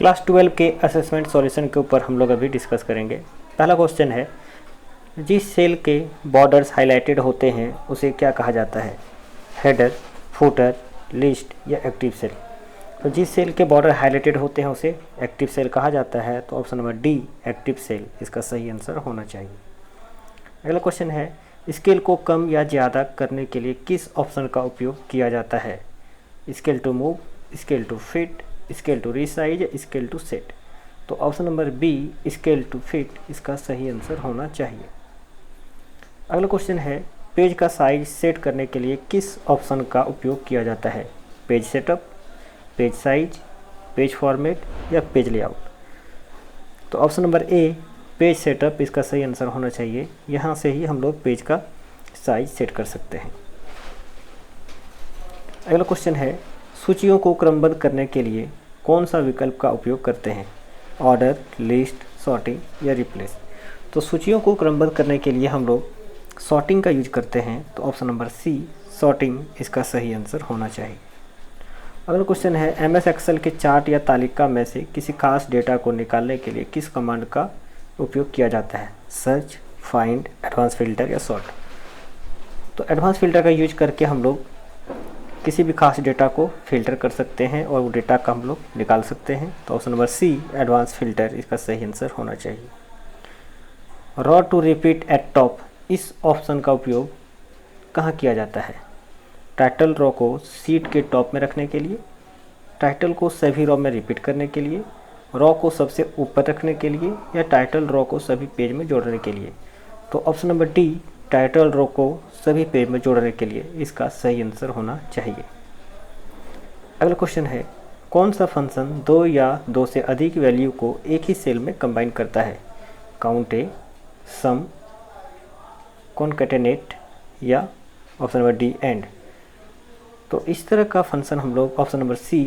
Class 12 के assessment solution के ऊपर हम लोग अभी डिस्कस करेंगे। पहला क्वेश्चन है, जिस सेल के बॉर्डर्स हाईलाइटेड होते हैं उसे क्या कहा जाता है? हेडर, फुटर, लिस्ट या एक्टिव सेल? तो जिस सेल के बॉर्डर हाईलाइटेड होते हैं उसे एक्टिव सेल कहा जाता है। तो option number D active cell इसका सही आंसर होना चाहिए। अगला क्वेश्चन है, स्केल को कम या ज़्यादा करने के लिए किस ऑप्शन का उपयोग किया जाता है? Scale to move, scale to fit, scale to resize या स्केल टू सेट? तो option number B scale to fit इसका सही आंसर होना चाहिए। अगला क्वेश्चन है, पेज का साइज सेट करने के लिए किस ऑप्शन का उपयोग किया जाता है? Page setup, page size, page format या पेज लेआउट? तो option number A page setup इसका सही आंसर होना चाहिए। यहाँ से ही हम लोग पेज का साइज सेट कर सकते हैं। अगला क्वेश्चन है, सूचियों को क्रमबद्ध करने के लिए कौन सा विकल्प का उपयोग करते हैं? ऑर्डर, लिस्ट, सॉर्टिंग या रिप्लेस? तो सूचियों को क्रमबद्ध करने के लिए हम लोग सॉर्टिंग का यूज करते हैं। तो ऑप्शन नंबर सी सॉर्टिंग इसका सही आंसर होना चाहिए। अगला क्वेश्चन है, एमएस एक्सेल के चार्ट या तालिका में से किसी खास डेटा को निकालने के लिए किस कमांड का उपयोग किया जाता है? सर्च, फाइंड, एडवांस फिल्टर या सॉर्ट? तो एडवांस फिल्टर का यूज करके हम लोग किसी भी खास डेटा को फिल्टर कर सकते हैं और वो डेटा का हम लोग निकाल सकते हैं। तो option number C advance filter इसका सही आंसर होना चाहिए। Row to repeat at top इस ऑप्शन का उपयोग कहाँ किया जाता है? टाइटल रॉ को सीट के टॉप में रखने के लिए, टाइटल को सभी रॉ में रिपीट करने के लिए, रॉ को सबसे ऊपर रखने के लिए या टाइटल रॉ को सभी पेज में जोड़ने के लिए? तो ऑप्शन नंबर डी टाइटल रो को सभी पेज में जोड़ने के लिए इसका सही आंसर होना चाहिए। अगला क्वेश्चन है, कौन सा फंक्शन दो या दो से अधिक वैल्यू को एक ही सेल में कंबाइन करता है? काउंट ए, सम, कॉन्कैटिनेट या ऑप्शन नंबर डी एंड? तो इस तरह का फंक्शन हम लोग option number C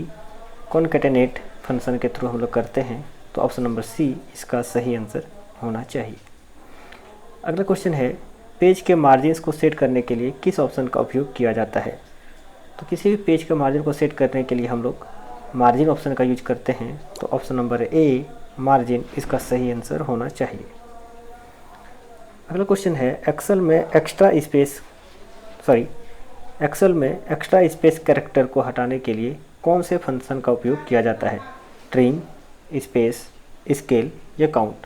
concatenate function के थ्रू हम लोग करते हैं। तो ऑप्शन नंबर सी इसका सही आंसर होना चाहिए। अगला क्वेश्चन है, पेज के मार्जिन्स को सेट करने के लिए किस ऑप्शन का उपयोग किया जाता है? तो किसी भी पेज के मार्जिन को सेट करने के लिए हम लोग मार्जिन ऑप्शन का यूज करते हैं। तो ऑप्शन नंबर ए मार्जिन इसका सही आंसर होना चाहिए। अगला क्वेश्चन है, एक्सेल में एक्स्ट्रा स्पेस कैरेक्टर को हटाने के लिए कौन से फंक्शन का उपयोग किया जाता है? ट्रिम, स्पेस, स्केल या काउंट?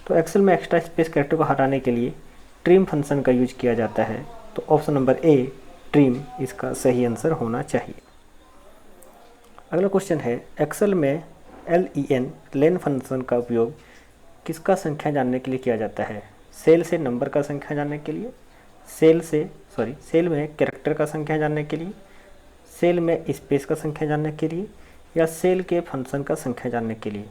तो एक्सेल में एक्स्ट्रा स्पेस कैरेक्टर को हटाने के लिए ट्रिम फंक्शन का यूज किया जाता है। तो ऑप्शन नंबर ए ट्रिम इसका सही आंसर होना चाहिए। अगला क्वेश्चन है, एक्सेल में लेन फंक्शन का उपयोग किसका संख्या जानने के लिए किया जाता है? सेल से नंबर का संख्या जानने के लिए, सेल में कैरेक्टर का संख्या जानने के लिए, सेल में स्पेस का संख्या जानने के लिए या सेल के फंक्शन का संख्या जानने के लिए?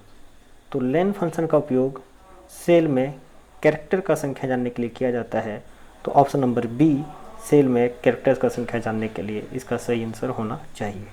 तो लेन फंक्शन का उपयोग सेल में कैरेक्टर का संख्या जानने के लिए किया जाता है। तो ऑप्शन नंबर बी सेल में कैरेक्टर्स का संख्या जानने के लिए इसका सही आंसर होना चाहिए।